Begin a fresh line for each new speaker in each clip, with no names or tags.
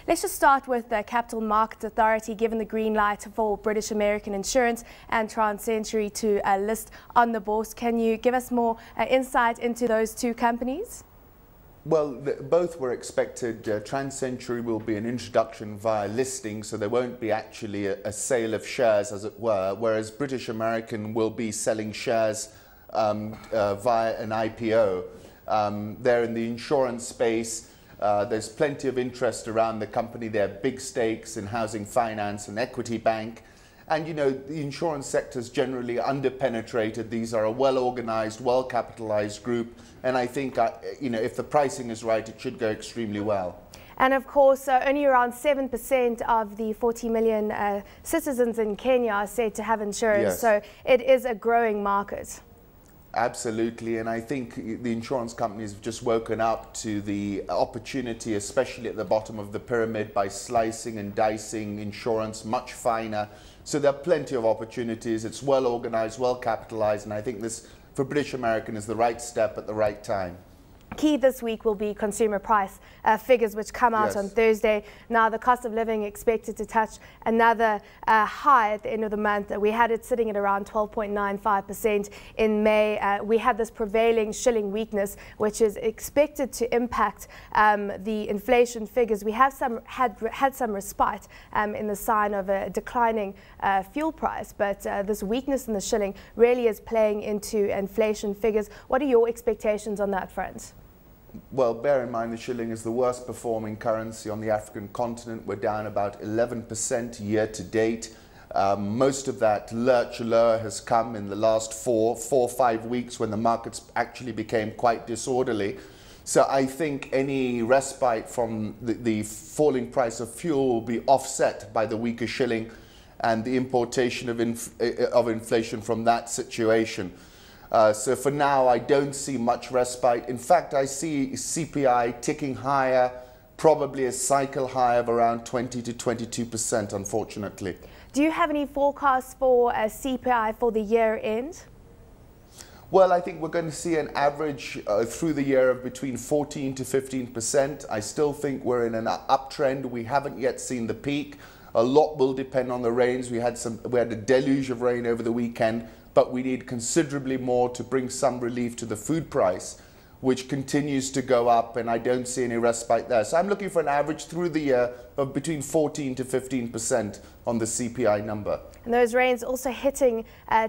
Let's just start with the Capital Markets Authority given the green light for British American Insurance and TransCentury to list on the bourse. Can you give us more insight into those two companies?
Well, both were expected. TransCentury will be an introduction via listing, so there won't be actually a sale of shares, as it were, whereas British American will be selling shares via an IPO. They're in the insurance space. There's plenty of interest around the company. They have big stakes in housing finance and equity bank. And, you know, the insurance sector is generally underpenetrated. These are a well-organized, well-capitalized group. And I think, you know, if the pricing is right, it should go extremely well.
And of course, only around 7% of the 40 million citizens in Kenya are said to have insurance. Yes. So it is a growing market.
Absolutely, and I think the insurance companies have just woken up to the opportunity, especially at the bottom of the pyramid, by slicing and dicing insurance much finer. So there are plenty of opportunities. It's well organized, well capitalized, and I think this, for British American, is the right step at the right time.
Key this week will be consumer price figures which come out on Thursday. Now the cost of living expected to touch another high at the end of the month. We had it sitting at around 12.95% in May. We had this prevailing shilling weakness which is expected to impact the inflation figures. We have had some respite in the sign of a declining fuel price, but this weakness in the shilling really is playing into inflation figures. What are your expectations on that front?
Well, bear in mind the shilling is the worst performing currency on the African continent. We're down about 11% year to date. Most of that lurch lower has come in the last four or 5 weeks when the markets actually became quite disorderly. So I think any respite from the falling price of fuel will be offset by the weaker shilling and the importation of inflation from that situation. So for now, I don't see much respite. In fact, I see CPI ticking higher, probably a cycle high of around 20 to 22%, unfortunately.
Do you have any forecasts for CPI for the year end?
Well, I think we're going to see an average through the year of between 14 to 15%. I still think we're in an uptrend. We haven't yet seen the peak. A lot will depend on the rains. We had a deluge of rain over the weekend, but we need considerably more to bring some relief to the food price, which continues to go up, and I don't see any respite there. So I'm looking for an average through the year of between 14 to 15% on the CPI number.
And those rains also hitting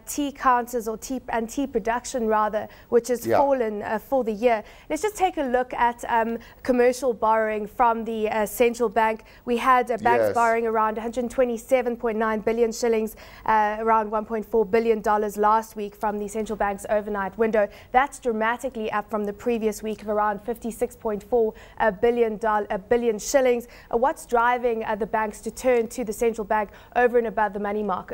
tea counters or tea production rather, which has fallen for the year. Let's just take a look at commercial borrowing from the central bank. We had banks borrowing around 127.9 billion shillings, around $1.4 billion last week from the central bank's overnight window. That's dramatically up from the previous week of around 56.4 billion shillings. What's driving the banks to turn to the central bank over and above the money markets?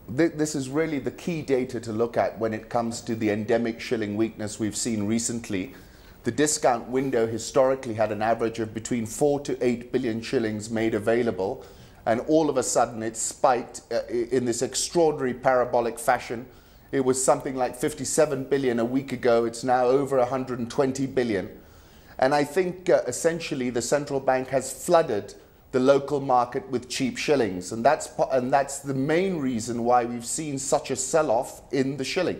This is really the key data to look at when it comes to the endemic shilling weakness we've seen recently. The discount window historically had an average of between 4 to 8 billion shillings made available, and all of a sudden it spiked in this extraordinary parabolic fashion. It was something like 57 billion a week ago. It's now over 120 billion. And I think essentially the central bank has flooded the local market with cheap shillings, and that's the main reason why we've seen such a sell-off in the shilling.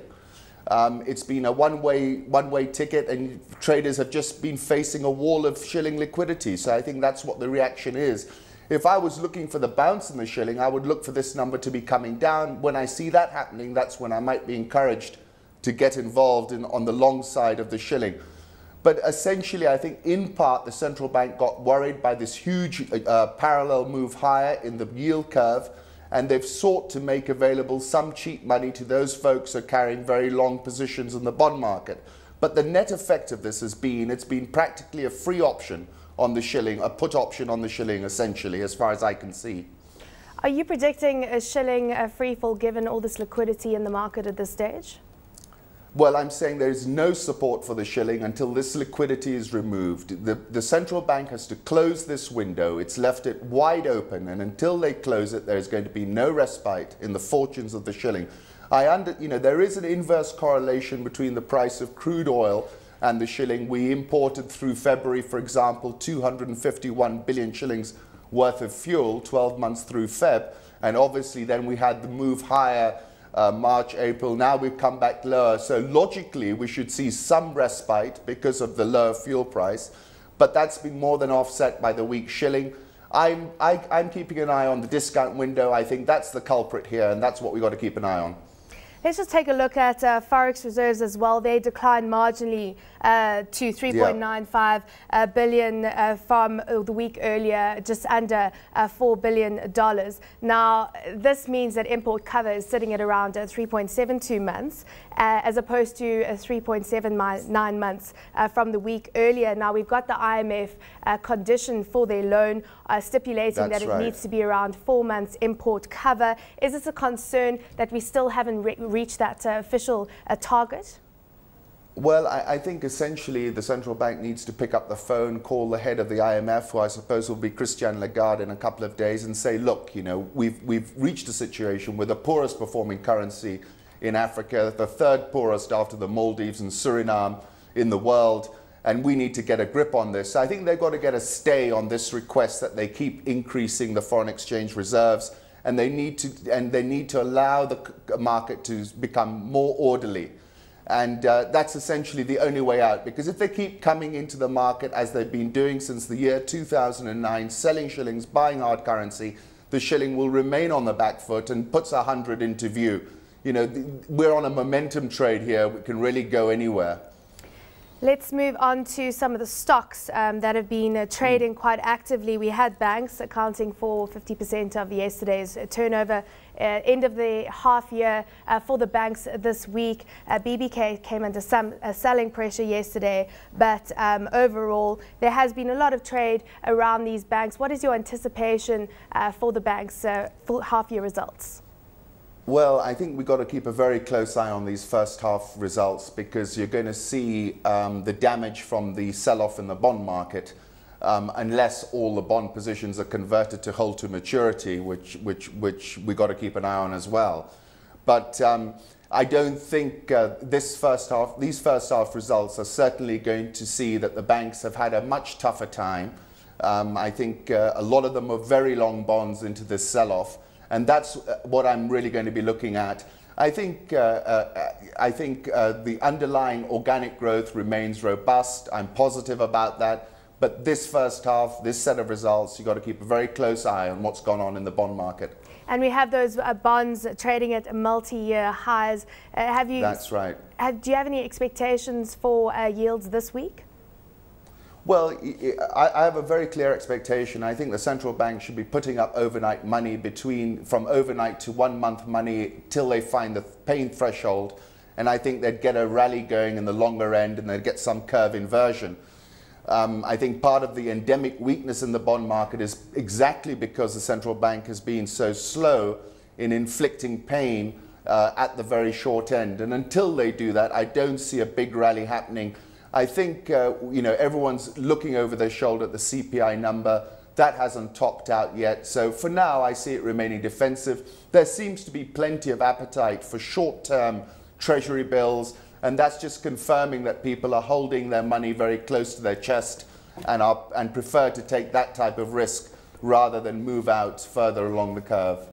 It's been a one-way ticket, and traders have just been facing a wall of shilling liquidity. So I think that's what the reaction is. If I was looking for the bounce in the shilling, I would look for this number to be coming down. When I see that happening, that's when I might be encouraged to get involved on the long side of the shilling. But essentially, I think in part, the central bank got worried by this huge parallel move higher in the yield curve, and they've sought to make available some cheap money to those folks who are carrying very long positions in the bond market. But the net effect of this has been, it's been practically a free option on the shilling, a put option on the shilling, essentially, as far as I can see.
Are you predicting a shilling free fall given all this liquidity in the market at this stage?
Well, I'm saying there is no support for the shilling until this liquidity is removed. The central bank has to close this window. It's left it wide open, and until they close it, there's going to be no respite in the fortunes of the shilling. There is an inverse correlation between the price of crude oil and the shilling. We imported through February, for example, 251 billion shillings worth of fuel, 12 months through Feb. And obviously then we had the move higher March, April. Now we've come back lower. So logically, we should see some respite because of the lower fuel price. But that's been more than offset by the weak shilling. I'm keeping an eye on the discount window. I think that's the culprit here, and that's what we've got to keep an eye on.
Let's just take a look at Forex reserves as well. They declined marginally to 3.95 billion from the week earlier, just under $4 billion. Now, this means that import cover is sitting at around 3.72 months, as opposed to 3.79 months from the week earlier. Now, we've got the IMF condition for their loan, stipulating that it needs to be around 4 months import cover. Is this a concern that we still haven't reached that official target?
Well, I think essentially the central bank needs to pick up the phone, call the head of the IMF, who I suppose will be Christian Lagarde in a couple of days, and say, look, you know, we've reached a situation with the poorest performing currency in Africa, the third poorest after the Maldives and Suriname in the world, and we need to get a grip on this. So I think they've got to get a stay on this request that they keep increasing the foreign exchange reserves, and they need to allow the market to become more orderly. And that's essentially the only way out, because if they keep coming into the market as they've been doing since the year 2009, selling shillings, buying hard currency, the shilling will remain on the back foot and puts 100 into view. You know, we're on a momentum trade here. We can really go anywhere.
Let's move on to some of the stocks that have been trading quite actively. We had banks accounting for 50% of yesterday's turnover. End of the half year for the banks this week. BBK came under some selling pressure yesterday, but overall there has been a lot of trade around these banks. What is your anticipation for the banks' full half year results?
Well, I think we've got to keep a very close eye on these first half results, because you're going to see the damage from the sell-off in the bond market unless all the bond positions are converted to hold to maturity, which we've got to keep an eye on as well. But I don't think these first half results are certainly going to see that the banks have had a much tougher time. I think a lot of them are very long bonds into this sell-off. And that's what I'm really going to be looking at. I think the underlying organic growth remains robust. I'm positive about that. But this first half, this set of results, you've got to keep a very close eye on what's gone on in the bond market.
And we have those bonds trading at multi-year highs.
That's right.
Do you have any expectations for yields this week?
Well, I have a very clear expectation. I think the central bank should be putting up overnight money from overnight to 1 month money till they find the pain threshold. And I think they'd get a rally going in the longer end, and they'd get some curve inversion. I think part of the endemic weakness in the bond market is exactly because the central bank has been so slow in inflicting pain at the very short end. And until they do that, I don't see a big rally happening. I think you know, everyone's looking over their shoulder at the CPI number. That hasn't topped out yet. So for now, I see it remaining defensive. There seems to be plenty of appetite for short-term treasury bills, and that's just confirming that people are holding their money very close to their chest and prefer to take that type of risk rather than move out further along the curve.